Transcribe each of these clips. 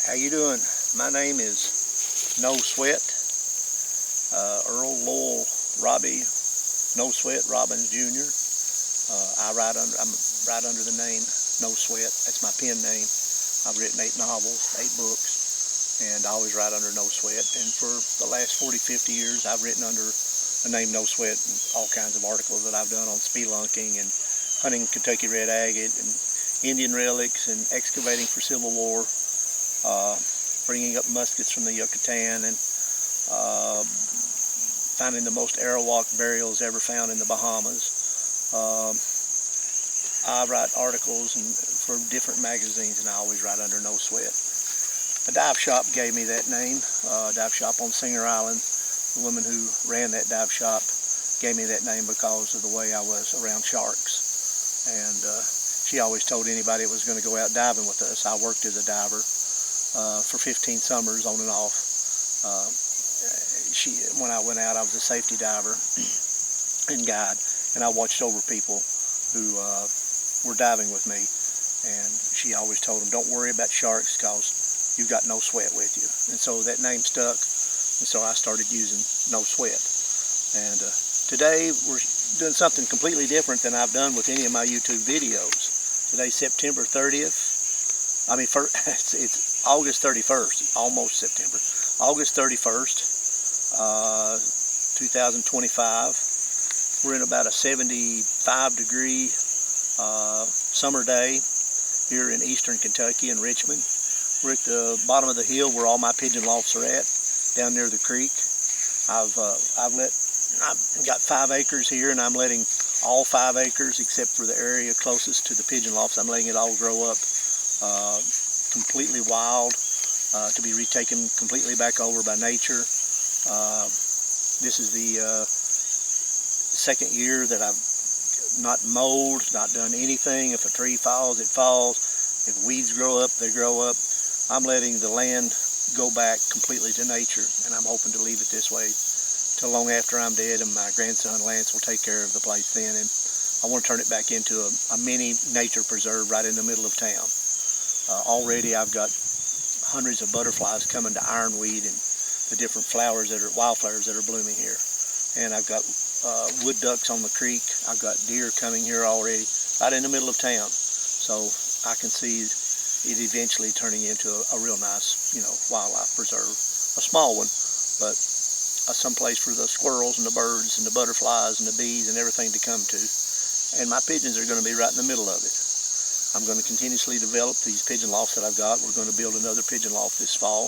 How you doing? My name is No Sweat, Earl Lowell, Robbie, No Sweat Robbins Jr. I'm right under the name No Sweat. That's my pen name. I've written 8 novels, 8 books, and I always write under No Sweat. And for the last 40, 50 years, I've written under the name No Sweat, all kinds of articles that I've done on spelunking and hunting Kentucky red agate and Indian relics and excavating for Civil War, bringing up muskets from the Yucatan, and finding the most Arawak burials ever found in the Bahamas. I write articles for different magazines, and I always write under No Sweat. A dive shop gave me that name, dive shop on Singer Island. The woman who ran that dive shop gave me that name because of the way I was around sharks. And she always told anybody that was going to go out diving with us. I worked as a diver for 15 summers on and off. When I went out, I was a safety diver and guide, and I watched over people who were diving with me. And she always told them, don't worry about sharks because you've got no sweat with you. And so that name stuck, and so I started using No Sweat. And today we're doing something completely different than I've done with any of my YouTube videos. Today's September 30th. I mean, it's August 31st, almost September. August 31st, 2025. We're in about a 75-degree summer day here in eastern Kentucky in Richmond. We're at the bottom of the hill where all my pigeon lofts are at, down near the creek. I've got 5 acres here, and I'm letting all 5 acres, except for the area closest to the pigeon lofts, I'm letting it all grow up completely wild, to be retaken completely back over by nature. This is the second year that I've not mowed, not done anything. If a tree falls, it falls. If weeds grow up, they grow up. I'm letting the land go back completely to nature, and I'm hoping to leave it this way till long after I'm dead, and my grandson Lance will take care of the place then. And I want to turn it back into a mini nature preserve right in the middle of town. Already I've got hundreds of butterflies coming to ironweed and the different flowers wildflowers that are blooming here. And I've got wood ducks on the creek. I've got deer coming here already, right in the middle of town. So I can see it eventually turning into a real nice, wildlife preserve. A small one, but some place for the squirrels and the birds and the butterflies and the bees and everything to come to. And my pigeons are going to be right in the middle of it. I'm going to continuously develop these pigeon lofts that I've got. We're going to build another pigeon loft this fall.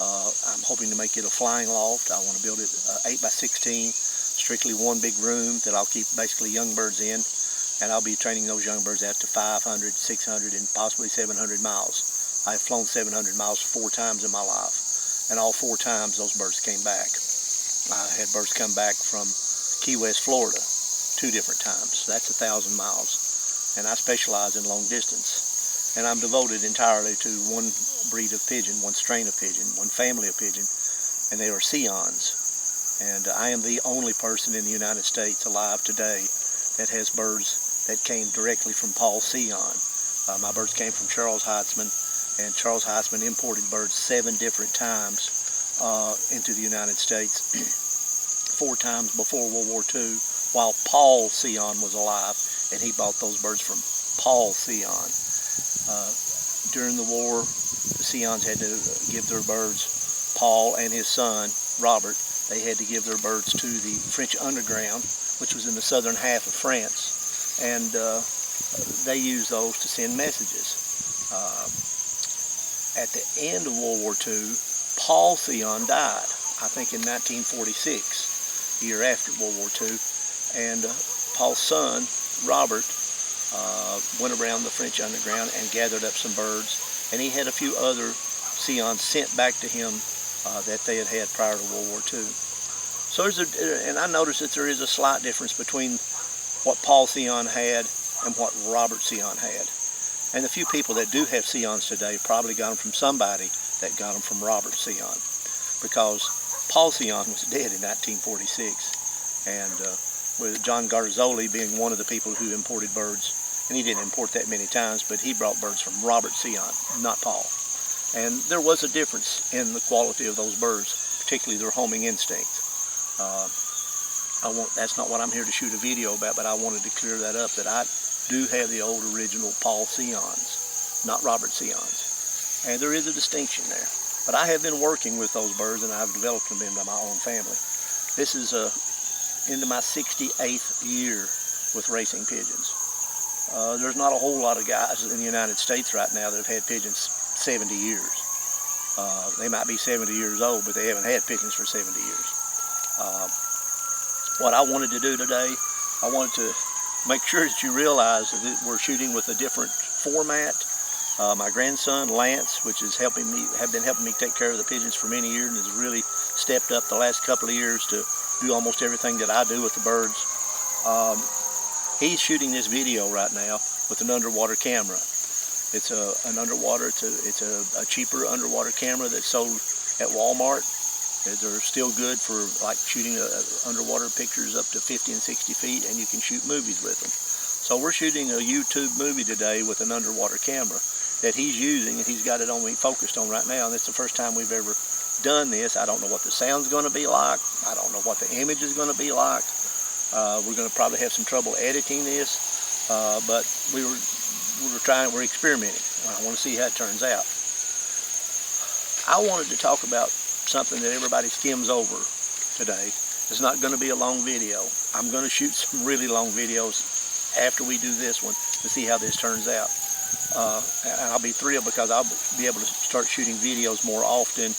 I'm hoping to make it a flying loft. I want to build it 8 by 16, strictly one big room that I'll keep basically young birds in, and I'll be training those young birds out to 500, 600, and possibly 700 miles. I've flown 700 miles 4 times in my life, and all 4 times those birds came back. I had birds come back from Key West, Florida, 2 different times. That's 1,000 miles. And I specialize in long distance. And I'm devoted entirely to one breed of pigeon, one strain of pigeon, one family of pigeon, and they are Sions. And I am the only person in the United States alive today that has birds that came directly from Paul Sion. My birds came from Charles Heitzman, and Charles Heitzman imported birds 7 different times into the United States, 4 times before World War II, while Paul Sion was alive, and he bought those birds from Paul Sion. During the war, the Sions had to give their birds, Paul and his son, Robert, they had to give their birds to the French underground, which was in the southern half of France, and they used those to send messages. At the end of World War II, Paul Sion died, I think in 1946, the year after World War II, and Paul's son, Robert, went around the French underground and gathered up some birds, and he had a few other Sions sent back to him that they had prior to World War II. So and I noticed that there is a slight difference between what Paul Sion had and what Robert Sion had. And the few people that do have Sions today probably got them from somebody that got them from Robert Sion, because Paul Sion was dead in 1946, and with John Garzoli being one of the people who imported birds, and he didn't import that many times, but he brought birds from Robert Sion, not Paul. And there was a difference in the quality of those birds, particularly their homing instinct. That's not what I'm here to shoot a video about, but I wanted to clear that up, that I do have the old original Paul Sions, not Robert Sions. And there is a distinction there. But I have been working with those birds, and I've developed them into my own family. This is into my 68th year with racing pigeons. There's not a whole lot of guys in the United States right now that have had pigeons 70 years. They might be 70 years old, but they haven't had pigeons for 70 years. What I wanted to do today, I wanted to make sure that you realize that we're shooting with a different format. My grandson, Lance, which is have been helping me take care of the pigeons for many years, and has really stepped up the last couple of years to do almost everything that I do with the birds. He's shooting this video right now with an underwater camera. It's it's a cheaper underwater camera that's sold at Walmart. They're still good for like shooting underwater pictures up to 50 and 60 feet, and you can shoot movies with them. So we're shooting a YouTube movie today with an underwater camera that he's using, and he's got it on me focused on right now, and it's the first time we've ever done this. I don't know what the sound's going to be like. I don't know what the image is going to be like. We're going to probably have some trouble editing this, but we're experimenting. I want to see how it turns out. I wanted to talk about something that everybody skims over today. It's not going to be a long video. I'm going to shoot some really long videos after we do this one to see how this turns out. And I'll be thrilled because I'll be able to start shooting videos more often,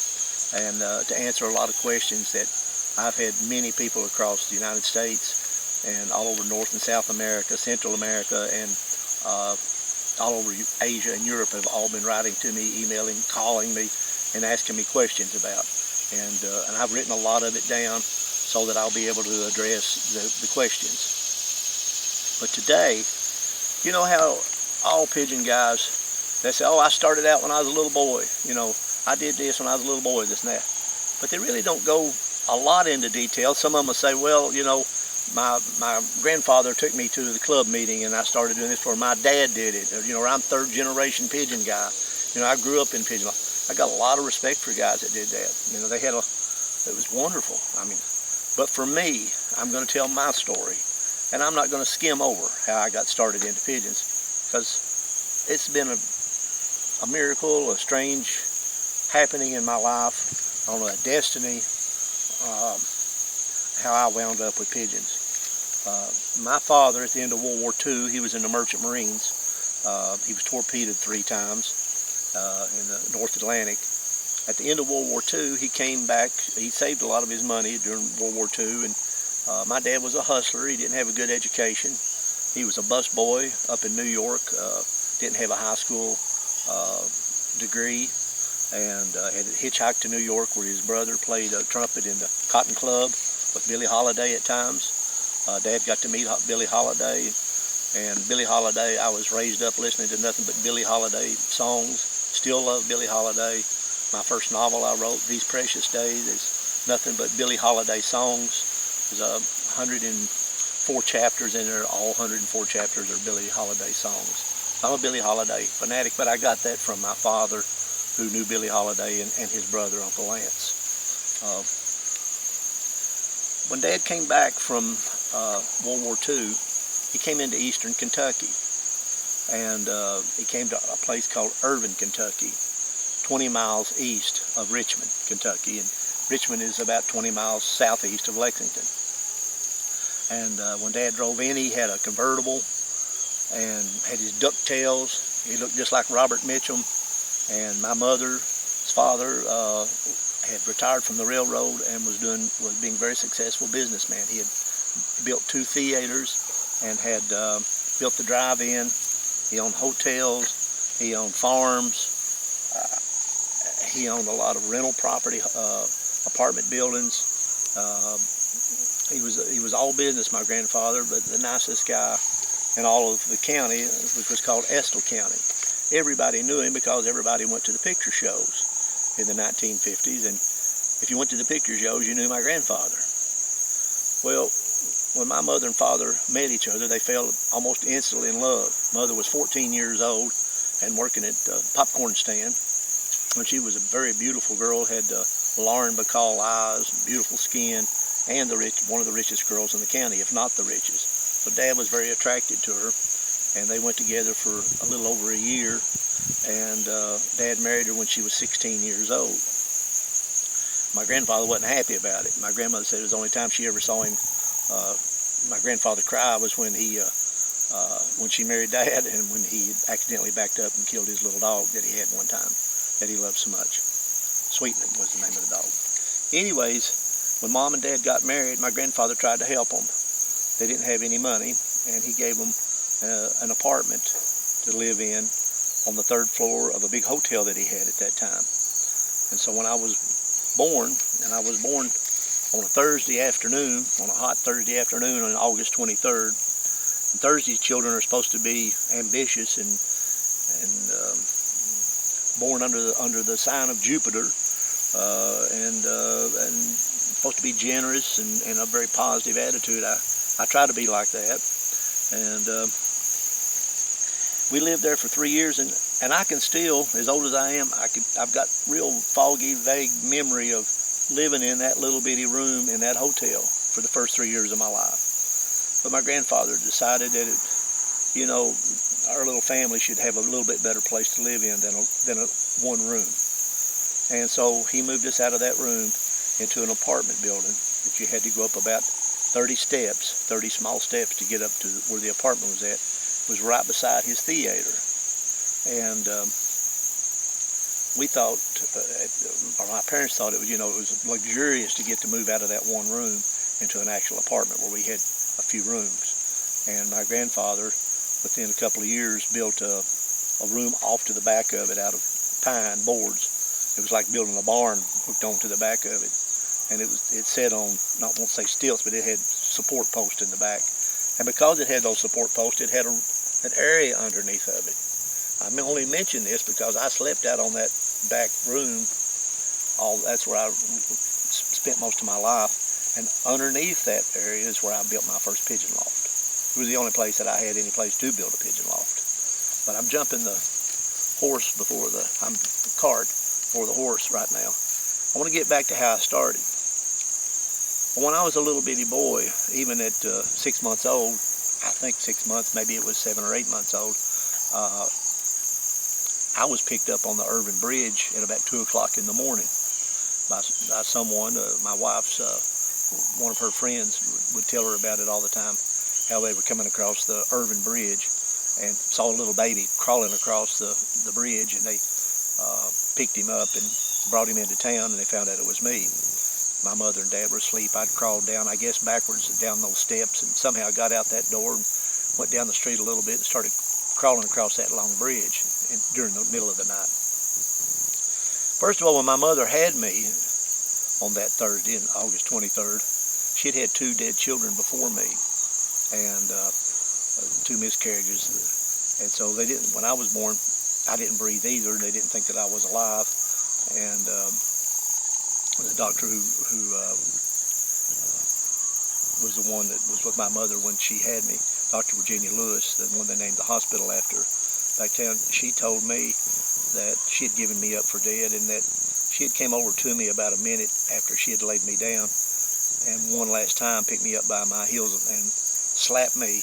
and to answer a lot of questions that I've had many people across the United States and all over North and South America, Central America, and all over Asia and Europe have all been writing to me, emailing, calling me, and asking me questions about. And I've written a lot of it down so that I'll be able to address the questions. But today, you know how all pigeon guys, they say, oh, I started out when I was a little boy. You know, I did this when I was a little boy, this and that. But they really don't go a lot into detail. Some of them will say, well, you know, my grandfather took me to the club meeting and I started doing this, or my dad did it. Or, you know, or I'm third generation pigeon guy. You know, I grew up in pigeon life. I got a lot of respect for guys that did that. You know, it was wonderful. I mean, but for me, I'm going to tell my story, and I'm not going to skim over how I got started into pigeons, because it's been a miracle, a strange happening in my life. I don't know, a destiny, how I wound up with pigeons. My father, at the end of World War II, he was in the Merchant Marines. He was torpedoed 3 times. In the North Atlantic. At the end of World War II, he came back. He saved a lot of his money during World War II, and my dad was a hustler. He didn't have a good education. He was a bus boy up in New York, didn't have a high school degree, and had hitchhiked to New York, where his brother played a trumpet in the Cotton Club with Billie Holiday at times. Dad got to meet Billie Holiday, and Billie Holiday, I was raised up listening to nothing but Billie Holiday songs. Still love Billie Holiday. My first novel I wrote, These Precious Days, is nothing but Billie Holiday songs. There's 104 chapters in there. All 104 chapters are Billie Holiday songs. I'm a Billie Holiday fanatic, but I got that from my father, who knew Billie Holiday, and his brother, Uncle Lance. When Dad came back from World War II, he came into eastern Kentucky, and he came to a place called Irvine, Kentucky, 20 miles east of Richmond, Kentucky, and Richmond is about 20 miles southeast of Lexington. And when Dad drove in, he had a convertible and had his ducktails. He looked just like Robert Mitchum. And my mother's father had retired from the railroad and was being a very successful businessman. He had built 2 theaters and had built the drive-in. He owned hotels. He owned farms. He owned a lot of rental property, apartment buildings. He was all business, my grandfather, but the nicest guy in all of the county, which was called Estill County. Everybody knew him because everybody went to the picture shows in the 1950s, and if you went to the picture shows, you knew my grandfather. Well, when my mother and father met each other, they fell almost instantly in love. Mother was 14 years old and working at a popcorn stand, when she was a very beautiful girl, had Lauren Bacall eyes, beautiful skin, and one of the richest girls in the county, if not the richest. So Dad was very attracted to her, and they went together for a little over a year, and Dad married her when she was 16 years old. My grandfather wasn't happy about it. My grandmother said it was the only time she ever saw him, my grandfather cry, was when she married Dad, and when he accidentally backed up and killed his little dog that he had one time, that he loved so much. Sweetman was the name of the dog. Anyways, when Mom and Dad got married, my grandfather tried to help them. They didn't have any money, and he gave them an apartment to live in on the 3rd floor of a big hotel that he had at that time. And so when I was born, and I was born on a Thursday afternoon, on a hot Thursday afternoon on August 23rd, and Thursday children are supposed to be ambitious and born under the sign of Jupiter, and supposed to be generous and a very positive attitude. I try to be like that, and we lived there for 3 years, and I can still, as old as I am, I've got real foggy, vague memory of living in that little bitty room in that hotel for the first 3 years of my life. But my grandfather decided that our little family should have a little bit better place to live in than a one room. And so he moved us out of that room into an apartment building that you had to go up about 30 small steps to get up to where the apartment was at. It was right beside his theater. And we thought, or my parents thought it was luxurious to get to move out of that one room into an actual apartment where we had a few rooms. And my grandfather, within a couple of years, built a room off to the back of it out of pine boards. It was like building a barn hooked onto the back of it. And it sat on, I won't say stilts, but it had support posts in the back. And because it had those support posts, it had an area underneath of it. I only mention this because I slept out on that back room. That's where I spent most of my life. And underneath that area is where I built my first pigeon loft. It was the only place that I had any place to build a pigeon loft. But I'm jumping the horse cart before the horse right now. I want to get back to how I started. When I was a little bitty boy, even at 6 months old, I think 6 months, maybe it was 7 or 8 months old, I was picked up on the Irvine Bridge at about 2 o'clock in the morning by someone. My wife's, one of her friends would tell her about it all the time, how they were coming across the Irvine Bridge and saw a little baby crawling across the bridge, and they picked him up and brought him into town, and they found out it was me. My mother and Dad were asleep. I'd crawled down, I guess backwards down those steps, and somehow I got out that door and went down the street a little bit and started crawling across that long bridge during the middle of the night. First of all, when my mother had me on that Thursday, on August 23rd, she'd had 2 dead children before me, and 2 miscarriages. And so they didn't, when I was born, I didn't breathe either, and they didn't think that I was alive. And the doctor who was the one that was with my mother when she had me, Dr. Virginia Lewis, the one they named the hospital after back town, she told me that she had given me up for dead, and that she had came over to me about a minute after she had laid me down, and one last time picked me up by my heels and slapped me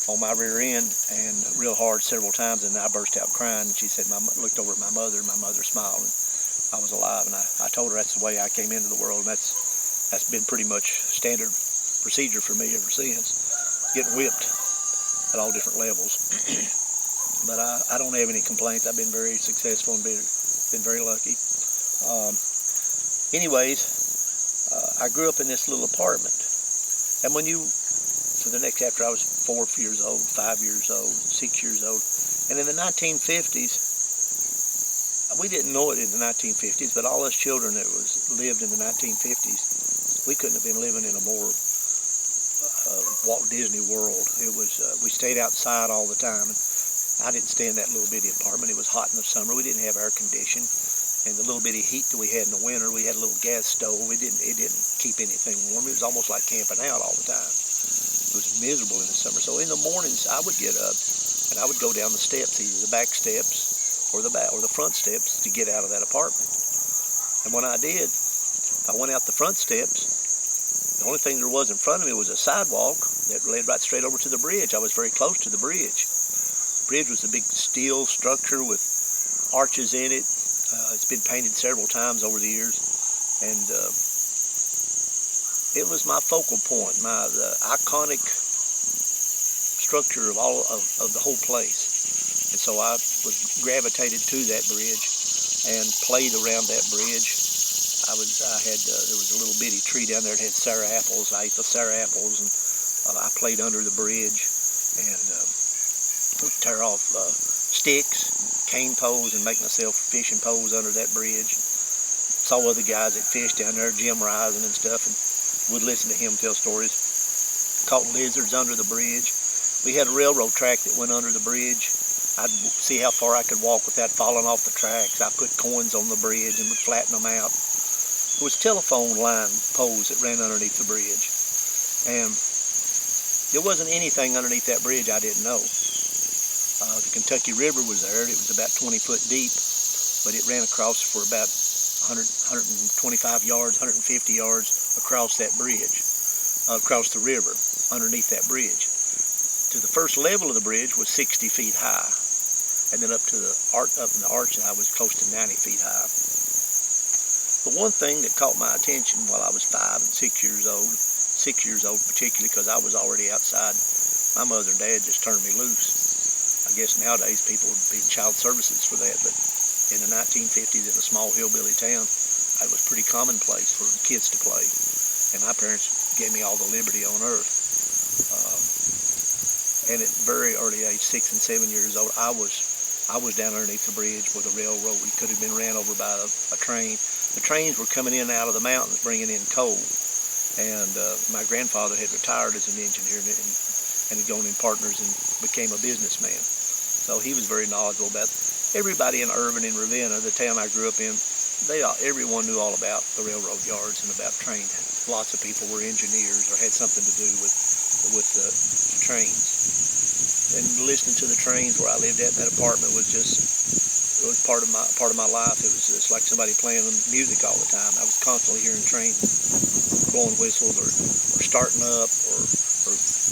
on my rear end and real hard several times, and I burst out crying. And she said, looked over at my mother, and my mother smiled, and I was alive. And I told her that's the way I came into the world, and that's been pretty much standard procedure for me ever since, getting whipped at all different levels. But I don't have any complaints. I've been very successful and been very lucky. Anyways, I grew up in this little apartment, and for the next, after I was 4 years old, 5 years old, 6 years old, and in the 1950s, we didn't know it in the 1950s, but all us children that lived in the 1950s, we couldn't have been living in a more Walt Disney world. It was, we stayed outside all the time, and I didn't stay in that little bitty apartment. It was hot in the summer. We didn't have air conditioning, and the little bitty heat that we had in the winter, we had a little gas stove. It didn't keep anything warm. It was almost like camping out all the time. It was miserable in the summer. So in the mornings, I would get up, and I would go down the steps, either the back steps or the back or the front steps to get out of that apartment. And when I did, I went out the front steps. The only thing there was in front of me was a sidewalk that led right straight over to the bridge. I was very close to the bridge. The bridge was a big steel structure with arches in it. It's been painted several times over the years, and it was my focal point, the iconic structure of all of the whole place. And so I was gravitated to that bridge and played around that bridge. There was a little bitty tree down there that had sour apples. I ate the sour apples, and I played under the bridge and would tear off sticks, cane poles, and make myself fishing poles under that bridge. Saw other guys that fished down there, Jim Rising and stuff, and would listen to him tell stories. Caught lizards under the bridge. We had a railroad track that went under the bridge. I'd see how far I could walk without falling off the tracks. I put coins on the bridge and would flatten them out. There was telephone line poles that ran underneath the bridge. And there wasn't anything underneath that bridge I didn't know. The Kentucky River was there. It was about 20 foot deep, but it ran across for about 125 yards, 150 yards across that bridge, across the river, underneath that bridge. To the first level of the bridge was 60 feet high, and then up in the arch I was close to 90 feet high. The one thing that caught my attention while I was 5 and 6 years old, particularly because I was already outside, my mother and dad just turned me loose. I guess nowadays people would be in child services for that, but in the 1950s in a small hillbilly town, it was pretty commonplace for kids to play. And my parents gave me all the liberty on earth. And at very early age, 6 and 7 years old, I was down underneath the bridge where the railroad could have been ran over by a train. The trains were coming in and out of the mountains bringing in coal. And my grandfather had retired as an engineer and had gone in partners and became a businessman. So he was very knowledgeable about everybody in Irvine and Ravenna, the town I grew up in. Everyone knew all about the railroad yards and about trains. Lots of people were engineers or had something to do with the trains. And listening to the trains where I lived at in that apartment was part of my life. It was just like somebody playing music all the time. I was constantly hearing trains blowing whistles or starting up or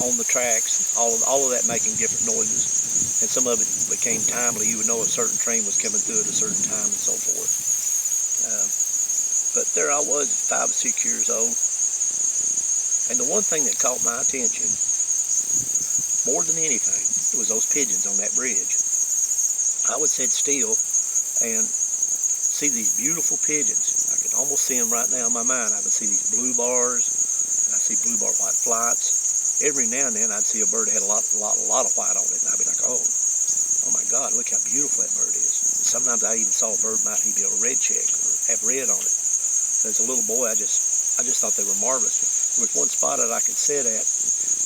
on the tracks, all of that making different noises. And some of it became timely. You would know a certain train was coming through at a certain time and so forth. But there I was, 5 or 6 years old. And the one thing that caught my attention, more than anything, was those pigeons on that bridge. I would sit still and see these beautiful pigeons. I could almost see them right now in my mind. I would see these blue bars, and I'd see blue bar white flights. Every now and then I'd see a bird that had a lot of white on it, and I'd be like, oh my God, look how beautiful that bird is. And sometimes I even saw a bird might be a red check or have red on it. As a little boy, I just thought they were marvelous. There was one spot that I could sit at,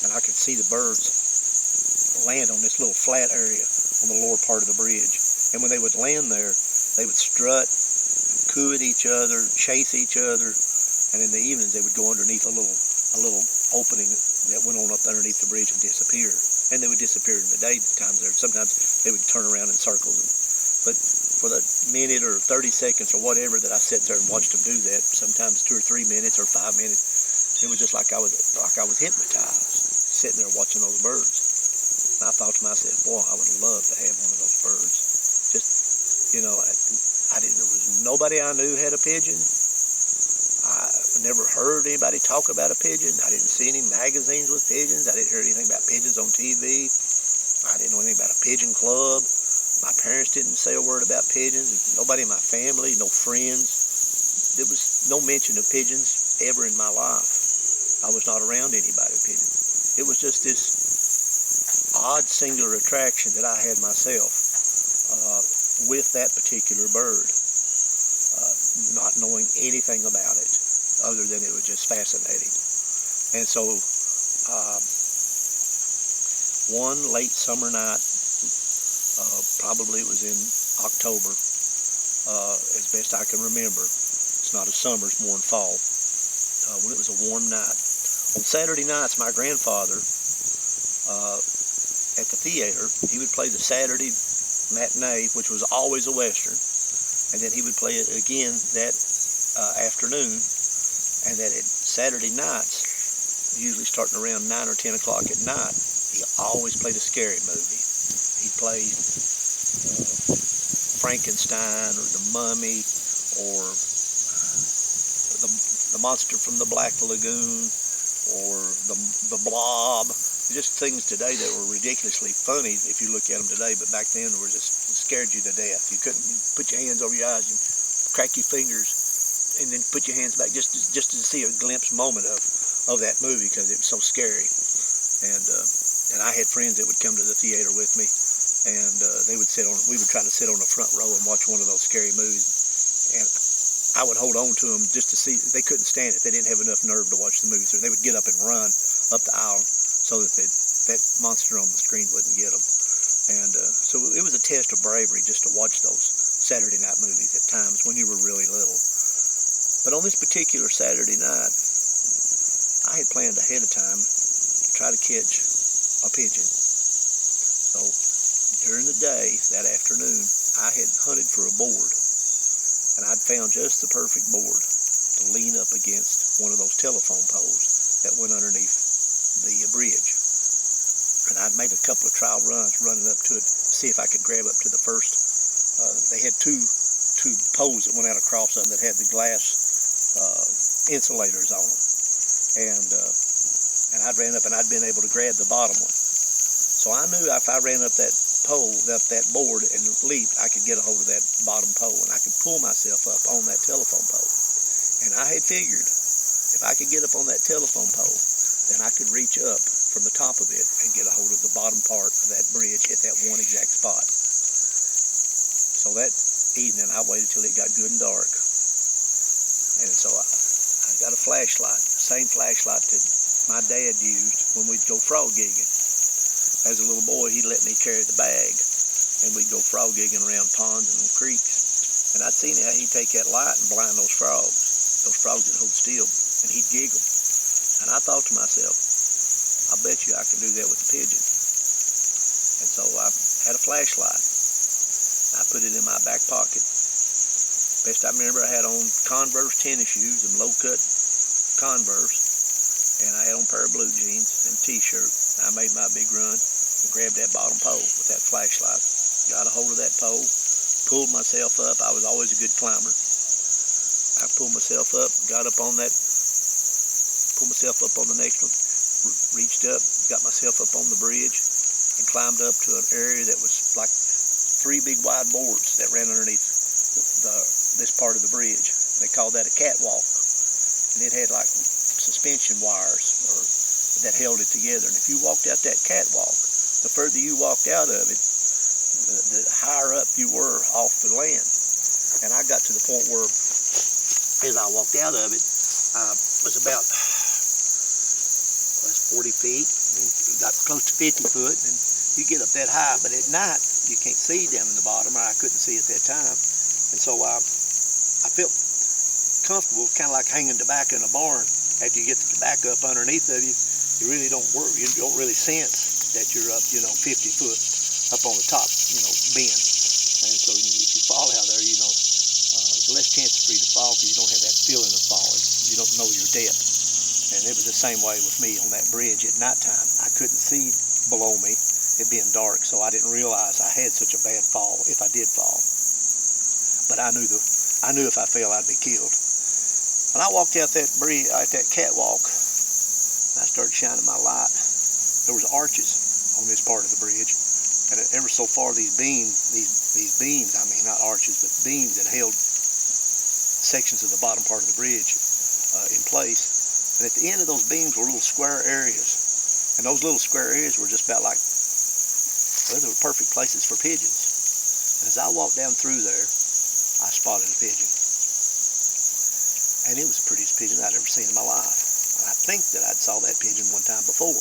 and I could see the birds land on this little flat area on the lower part of the bridge. And when they would land there, they would strut, coo at each other, chase each other, and in the evenings they would go underneath a little opening that went on up underneath the bridge and disappear. And they would disappear in the daytime there. Sometimes they would turn around in circles. But for the minute or 30 seconds or whatever that I sat there and watched them do that, sometimes 2 or 3 minutes or 5 minutes, it was just like I was hypnotized, sitting there watching those birds. And I thought to myself, boy, I would love to have one of those birds. Just, there was nobody I knew had a pigeon. I never heard anybody talk about a pigeon. I didn't see any magazines with pigeons. I didn't hear anything about pigeons on TV. I didn't know anything about a pigeon club. My parents didn't say a word about pigeons. Nobody in my family, no friends. There was no mention of pigeons ever in my life. I was not around anybody with pigeons. It was just this odd, singular attraction that I had myself with that particular bird, not knowing anything about it other than it was just fascinating. And so one late summer night, probably it was in October, as best I can remember. It's not a summer, it's more in fall. When it was a warm night. On Saturday nights, my grandfather, at the theater, he would play the Saturday matinee, which was always a Western, and then he would play it again that afternoon, and then at Saturday nights, usually starting around 9 or 10 o'clock at night, he always played a scary movie. He played Frankenstein or The Mummy or the Monster from the Black Lagoon or the Blob. Just things today that were ridiculously funny if you look at them today, but back then were just scared you to death. You couldn't put your hands over your eyes and crack your fingers and then put your hands back just to see a glimpse moment of that movie because it was so scary. And I had friends that would come to the theater with me, and we would try to sit on the front row and watch one of those scary movies. And I would hold on to them just to see. They couldn't stand it. They didn't have enough nerve to watch the movie, so they would get up and run up the aisle so that that monster on the screen wouldn't get them. And so it was a test of bravery just to watch those Saturday night movies at times when you were really little. But on this particular Saturday night, I had planned ahead of time to try to catch a pigeon. So during the day, that afternoon, I had hunted for a board, and I'd found just the perfect board to lean up against one of those telephone poles that went underneath the bridge. And I'd made a couple of trial runs running up to it to see if I could grab up to the first. They had two poles that went out across them that had the glass insulators on them. And I ran up and I'd been able to grab the bottom one. So I knew if I ran up that pole, up that board and leaped, I could get a hold of that bottom pole and I could pull myself up on that telephone pole. And I had figured if I could get up on that telephone pole, then I could reach up from the top of it and get a hold of the bottom part of that bridge at that one exact spot. So that evening I waited till it got good and dark. And so I got a flashlight, the same flashlight that my dad used when we'd go frog gigging. As a little boy, he'd let me carry the bag, and we'd go frog gigging around ponds and creeks. And I'd seen how he'd take that light and blind those frogs that hold still, and he'd giggle. And I thought to myself, I bet you I can do that with a pigeon. And so I had a flashlight. I put it in my back pocket. Best I remember, I had on Converse tennis shoes and low-cut Converse, and I had on a pair of blue jeans and a t-shirt. I made my big run and grabbed that bottom pole with that flashlight, got a hold of that pole, pulled myself up. I was always a good climber. I pulled myself up, got up on that, pulled myself up on the next one, reached up, got myself up on the bridge, and climbed up to an area that was like 3 big wide boards that ran underneath this part of the bridge. They called that a catwalk, and it had like suspension wires that held it together. And if you walked out that catwalk, the further you walked out of it, the higher up you were off the land. And I got to the point where, as I walked out of it, I was about 40 feet, and it got close to 50 foot, and you get up that high. But at night, you can't see down in the bottom, or I couldn't see at that time. And so I felt comfortable, kind of like hanging tobacco in a barn. After you get the tobacco up underneath of you, you really don't work. You don't really sense that you're up, 50 foot up on the top, bend. And so if you fall out there, there's less chance for you to fall because you don't have that feeling of falling. You don't know your depth. And it was the same way with me on that bridge at nighttime. I couldn't see below me, it being dark, so I didn't realize I had such a bad fall if I did fall. But I knew if I fell, I'd be killed. When I walked out that bridge, that catwalk, and I started shining my light, there was arches on this part of the bridge, and ever so far these beams, I mean not arches, but beams that held sections of the bottom part of the bridge in place. And at the end of those beams were little square areas, and those little square areas were just about like, well, they were perfect places for pigeons. And as I walked down through there, I spotted a pigeon. And it was the prettiest pigeon I'd ever seen in my life. And I think that I'd saw that pigeon one time before,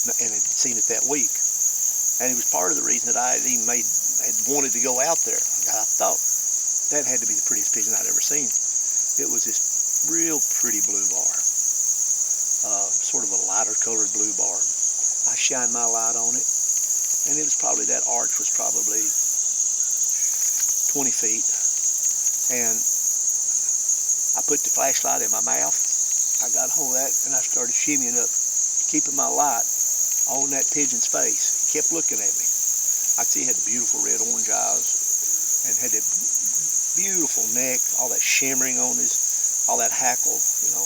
and had seen it that week. And it was part of the reason that I had wanted to go out there. I thought that had to be the prettiest pigeon I'd ever seen. It was this real pretty blue bar, sort of a lighter colored blue bar. I shined my light on it, and it was probably, that arch was probably 20 feet. And I put the flashlight in my mouth. I got a hold of that, and I started shimmying up, keeping my light on that pigeon's face. He kept looking at me. I could see he had beautiful red-orange eyes, and had that beautiful neck, all that shimmering on his, all that hackle, you know,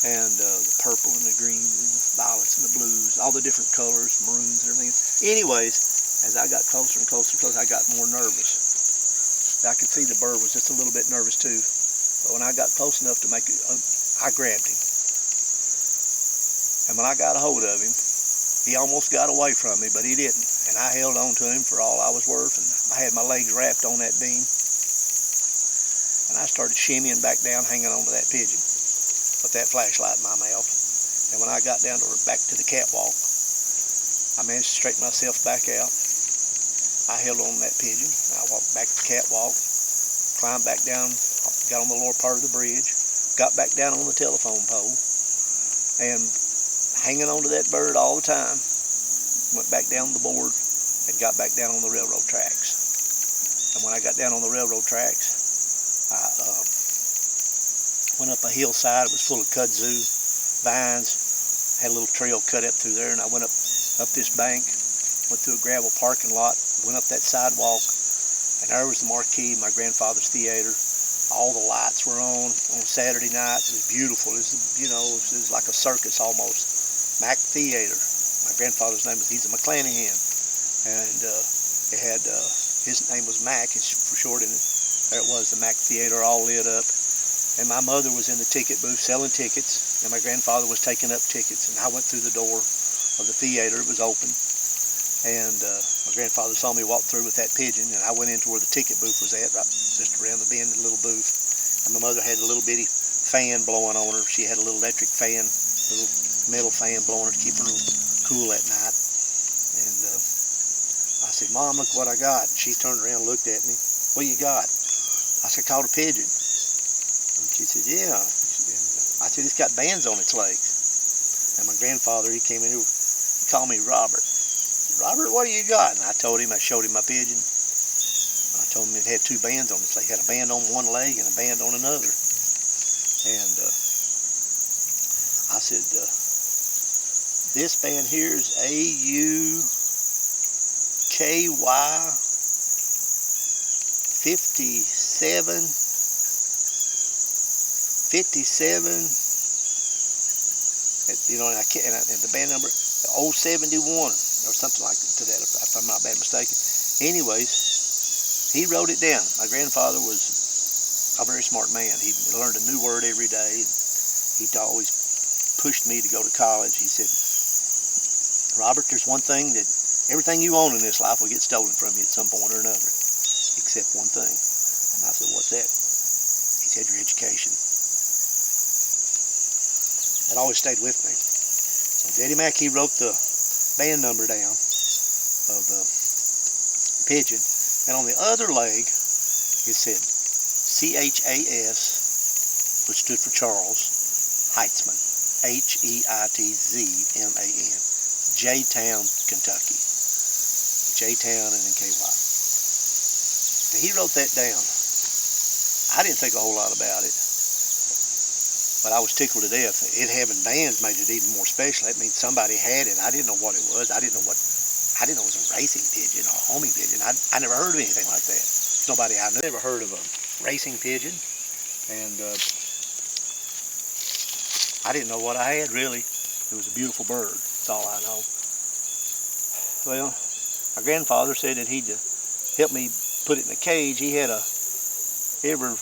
and the purple and the greens and the violets and the blues, all the different colors, maroons and everything. Anyways, as I got closer and closer, I got more nervous. I could see the bird was just a little bit nervous too. But when I got close enough to make it, I grabbed him. And when I got a hold of him, he almost got away from me, but he didn't. And I held on to him for all I was worth, and I had my legs wrapped on that beam. And I started shimmying back down, hanging on to that pigeon with that flashlight in my mouth. And when I got down to back to the catwalk, I managed to straighten myself back out. I held on to that pigeon. I walked back to the catwalk, climbed back down, got on the lower part of the bridge, got back down on the telephone pole, and hanging on to that bird all the time, went back down the board and got back down on the railroad tracks. And when I got down on the railroad tracks, I went up a hillside. It was full of kudzu, vines, had a little trail cut up through there, and I went up this bank, went through a gravel parking lot, went up that sidewalk, and there was the marquee, my grandfather's theater. All the lights were on Saturday night. It was beautiful. It was, you know, it was like a circus almost. MACK Theater. My grandfather's name was, he's a McClanahan, and it had, his name was MACK, it's for short, and there it was, the MACK Theater, all lit up. And my mother was in the ticket booth selling tickets, and my grandfather was taking up tickets, and I went through the door of the theater. It was open, and my grandfather saw me walk through with that pigeon, and I went into where the ticket booth was at, right just around the bend, the little booth. And my mother had a little bitty fan blowing on her. She had a little electric fan, little metal fan blowing her to keep her cool at night. And I said, "Mom, look what I got." And she turned around and looked at me. "What you got?" I said, "Caught a pigeon." And she said, "Yeah." And I said, "It's got bands on its legs." And my grandfather, he came in, he called me Robert. "Robert, what do you got?" And I told him, I showed him my pigeon. I told him it had two bands on its leg. It had a band on one leg and a band on another. And I said, "This band here is AUKY 57, you know, and the band number 071 or something like to that, if I'm not bad mistaken." Anyways, he wrote it down. My grandfather was a very smart man. He learned a new word every day. He always pushed me to go to college. He said, "Robert, there's one thing that everything you own in this life will get stolen from you at some point or another, except one thing." And I said, "What's that?" He said, "Your education." That always stayed with me. So Daddy Mac, he wrote the band number down of the pigeon, and on the other leg it said CHAS, which stood for Charles, Heitzman, HEITZMAN, J-Town, Kentucky. J-Town and then KY. Now, he wrote that down. I didn't think a whole lot about it, but I was tickled to death. It having bands made it even more special. That means somebody had it. I didn't know what it was. I didn't know it was a racing pigeon or a homing pigeon. I never heard of anything like that. Nobody I knew ever heard of a racing pigeon, and I didn't know what I had really. It was a beautiful bird. That's all I know. Well, my grandfather said that he'd help me put it in a cage. He had every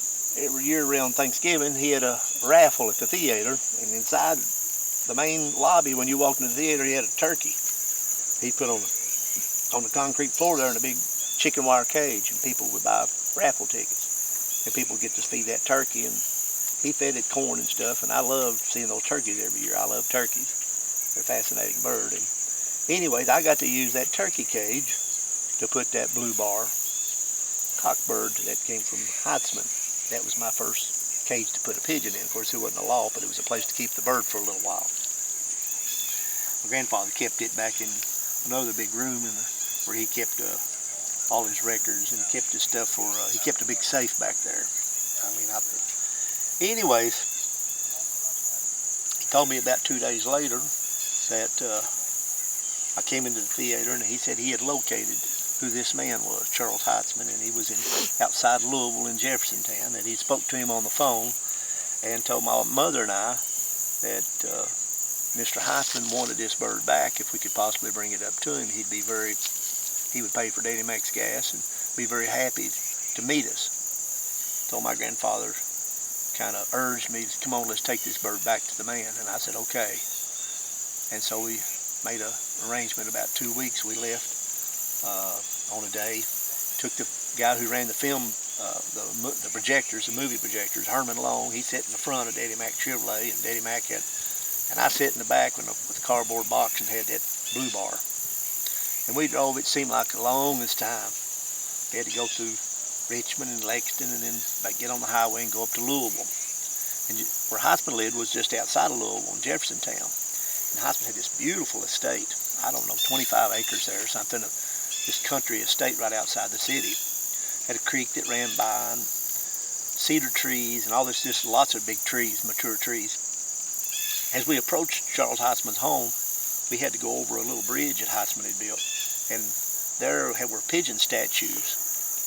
year around Thanksgiving, he had a raffle at the theater, and inside the main lobby, when you walked into the theater, he had a turkey. He put on the concrete floor there in a big chicken wire cage, and people would buy raffle tickets, and people would get to feed that turkey, and he fed it corn and stuff, and I loved seeing those turkeys every year. I love turkeys. They're a fascinating bird. And anyways, I got to use that turkey cage to put that blue bar cockbird that came from Heitzman. That was my first cage to put a pigeon in. Of course, it wasn't a loft, but it was a place to keep the bird for a little while. My grandfather kept it back in another big room in the where he kept all his records and kept his stuff for, he kept a big safe back there. I mean, anyways, he told me about 2 days later that I came into the theater, and he said he had located who this man was, Charles Heitzman, and he was outside Louisville in Jeffersontown, and he spoke to him on the phone and told my mother and I that Mr. Heitzman wanted this bird back. If we could possibly bring it up to him, he would pay for Daddy Mac's gas and be very happy to meet us. So my grandfather kind of urged me, come on, let's take this bird back to the man, and I said, okay. And so we made an arrangement. About 2 weeks we left on a day, took the guy who ran the film, the projectors, the movie projectors, Herman Long. He sat in the front of Daddy Mac Chevrolet, and Daddy Mac had, and I sat in the back with the cardboard box and had that blue bar. And we drove, it seemed like the longest time. We had to go through Richmond and Lexington, and then get on the highway and go up to Louisville. And where Heitzman lived was just outside of Louisville in Jeffersontown. And Heitzman had this beautiful estate, I don't know, 25 acres there or something, of this country estate right outside the city. Had a creek that ran by, and cedar trees, and all this, just lots of big trees, mature trees. As we approached Charles Heitzman's home, we had to go over a little bridge that Heitzman had built. And there were pigeon statues,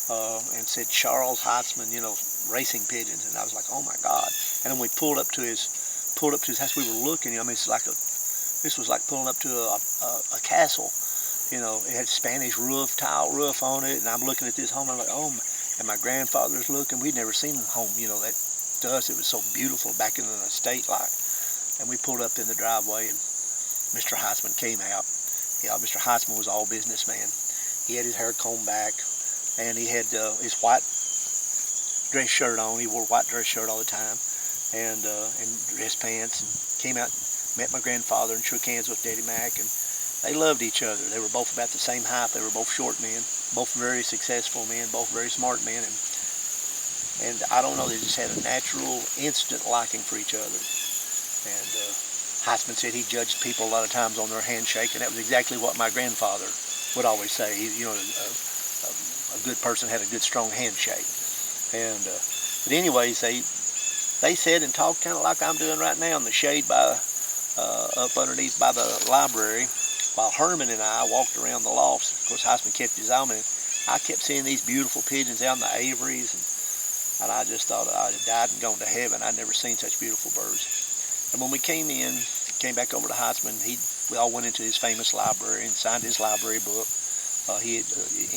and said Charles Heitzman, you know, racing pigeons. And I was like, oh my God. And then we pulled up to his house. We were looking, I mean, this was like pulling up to a castle. You know, it had Spanish roof, tile roof on it, and I'm looking at this home, I'm like, oh, and my grandfather's looking. We'd never seen a home, you know, that to us it was so beautiful back in an estate like. And we pulled up in the driveway, and Mr. Heitzman came out. Yeah, Mr. Heitzman was all businessman. He had his hair combed back, and he had his white dress shirt on. He wore a white dress shirt all the time, and dress pants, and came out, met my grandfather, and shook hands with Daddy Mac, and they loved each other. They were both about the same height. They were both short men, both very successful men, both very smart men, and I don't know, they just had a natural, instant liking for each other. And Heitzman said he judged people a lot of times on their handshake, and that was exactly what my grandfather would always say. You know, a good person had a good, strong handshake. And but anyways, they said and talked kind of like I'm doing right now in the shade by up underneath by the library, while Herman and I walked around the lofts. Of course, Heitzman kept his eye on me. I kept seeing these beautiful pigeons out in the aviaries, and I just thought I had died and gone to heaven. I'd never seen such beautiful birds. And when we came back over to Heitzman, we all went into his famous library and signed his library book.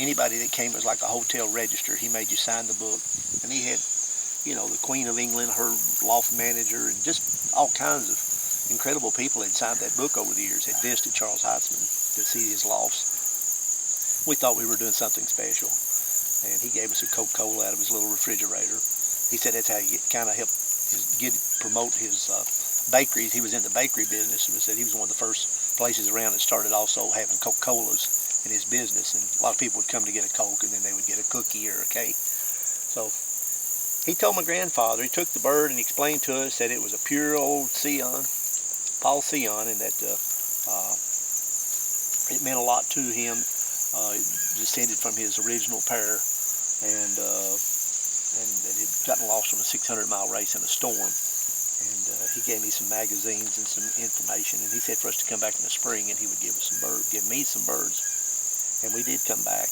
Anybody that came, it was like a hotel register. He made you sign the book. And he had, you know, the Queen of England, her loft manager, and just all kinds of incredible people had signed that book over the years, had visited Charles Heitzman to see his lofts. We thought we were doing something special. And he gave us a Coca-Cola out of his little refrigerator. He said that's how he kind of helped promote his bakeries. He was in the bakery business, and said he was one of the first places around that started also having Coca-Colas in his business, and a lot of people would come to get a Coke, and then they would get a cookie or a cake. So he told my grandfather, he took the bird and he explained to us that it was a pure old Sion, Paul Sion, and that it meant a lot to him. It descended from his original pair, and that it had gotten lost on a 600-mile race in a storm. And he gave me some magazines and some information, and he said for us to come back in the spring, and he would give me some birds. And we did come back,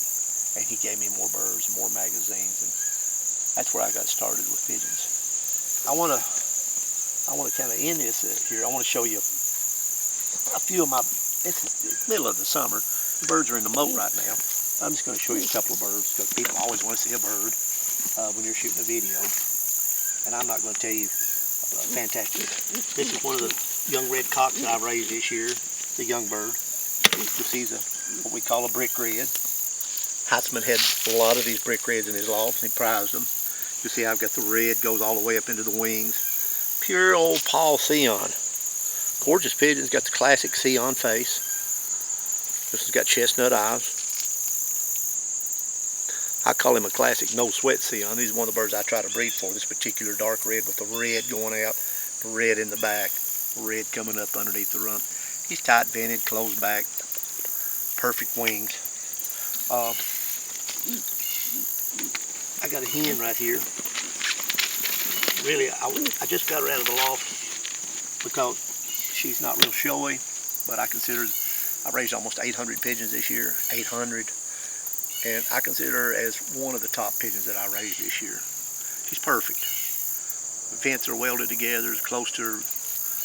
and he gave me more birds and more magazines, and that's where I got started with pigeons. I want to kind of end this here. I want to show you a few of my. It's the middle of the summer. The birds are in the moat right now. I'm just going to show you a couple of birds because people always want to see a bird when you're shooting a video, and I'm not going to tell you. Fantastic. This is one of the young red cocks that I've raised this year, the young bird. You'll see what we call a brick red. Heitzman had a lot of these brick reds in his loft, and he prized them. You see I've got the red, goes all the way up into the wings. Pure old Paul Sion. Gorgeous pigeons, got the classic Sion face. This has got chestnut eyes. I call him a classic No Sweat Sion. He's one of the birds I try to breed for, this particular dark red with the red going out, the red in the back, the red coming up underneath the rump. He's tight vented, closed back, perfect wings. I got a hen right here. Really, I just got her out of the loft because she's not real showy, but I raised almost 800 pigeons this year, 800, and I consider her as one of the top pigeons that I raised this year. She's perfect. The vents are welded together, close to her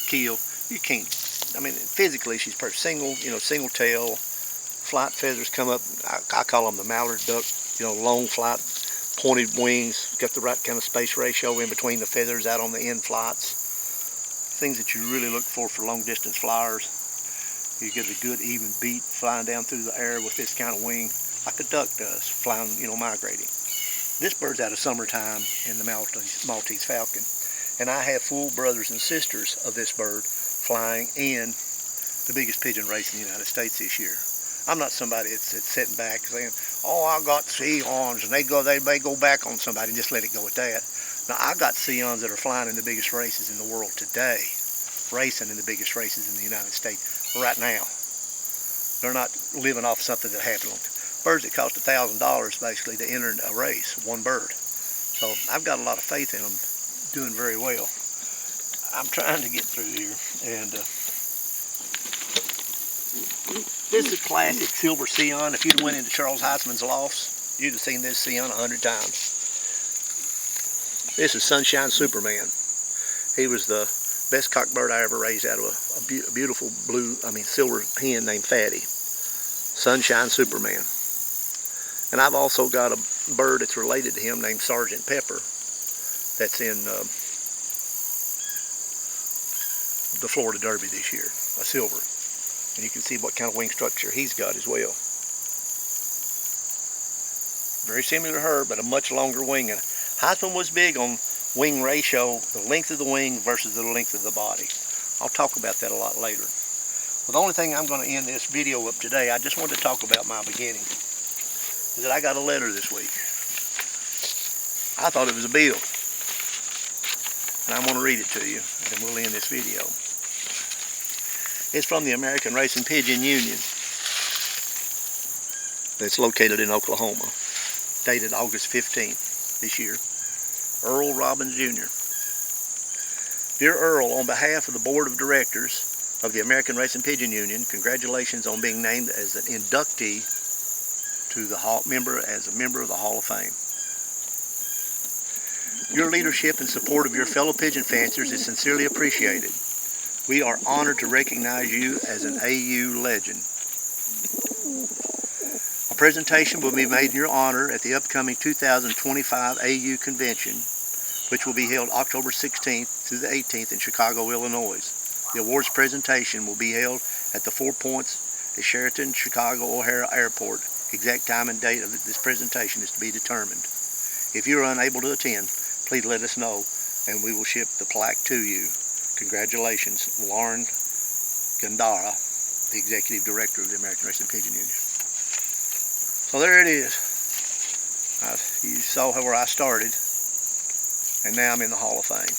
keel. You can't, I mean, physically she's perfect. Single tail, flight feathers come up. I call them the mallard duck, long flight, pointed wings, got the right kind of space ratio in between the feathers out on the end flights. Things that you really look for long distance flyers. You get a good even beat flying down through the air with this kind of wing, like a duck does, flying, migrating. This bird's out of summertime in the Maltese falcon, and I have full brothers and sisters of this bird flying in the biggest pigeon race in the United States this year. I'm not somebody that's sitting back saying, oh, I got Sions, and they may go back on somebody and just let it go at that. Now, I got Sions that are flying in the biggest races in the world today, racing in the biggest races in the United States right now. They're not living off something that happened. Birds that cost $1,000 basically to enter a race, one bird. So I've got a lot of faith in them doing very well. I'm trying to get through here, and this is a classic silver Sion. If you'd went into Charles Heitzman's lofts, you'd have seen this Sion 100 times. This is Sunshine Superman. He was the best cock bird I ever raised out of a beautiful silver hen named Fatty. Sunshine Superman. And I've also got a bird that's related to him named Sergeant Pepper that's in the Florida Derby this year, a silver. And you can see what kind of wing structure he's got as well. Very similar to her, but a much longer wing. And Heitzman was big on wing ratio, the length of the wing versus the length of the body. I'll talk about that a lot later. Well, the only thing I'm going to end this video up today, I just wanted to talk about my beginning, is that I got a letter this week. I thought it was a bill. And I'm going to read it to you, and then we'll end this video. It's from the American Racing Pigeon Union. It's located in Oklahoma. Dated August 15th this year. Earl Robbins Jr. Dear Earl, on behalf of the Board of Directors of the American Racing Pigeon Union, congratulations on being named as an inductee to the member of the Hall of Fame. Your leadership and support of your fellow pigeon fanciers is sincerely appreciated. We are honored to recognize you as an AU legend. A presentation will be made in your honor at the upcoming 2025 AU Convention, which will be held October 16th through the 18th in Chicago, Illinois. The awards presentation will be held at the 4 Points at Sheraton Chicago O'Hare Airport. Exact time and date of this presentation is to be determined. If you are unable to attend, please let us know and we will ship the plaque to you. Congratulations, Lauren Gandara, the Executive Director of the American Racing Pigeon Union. So there it is. You saw where I started, and now I'm in the Hall of Fame.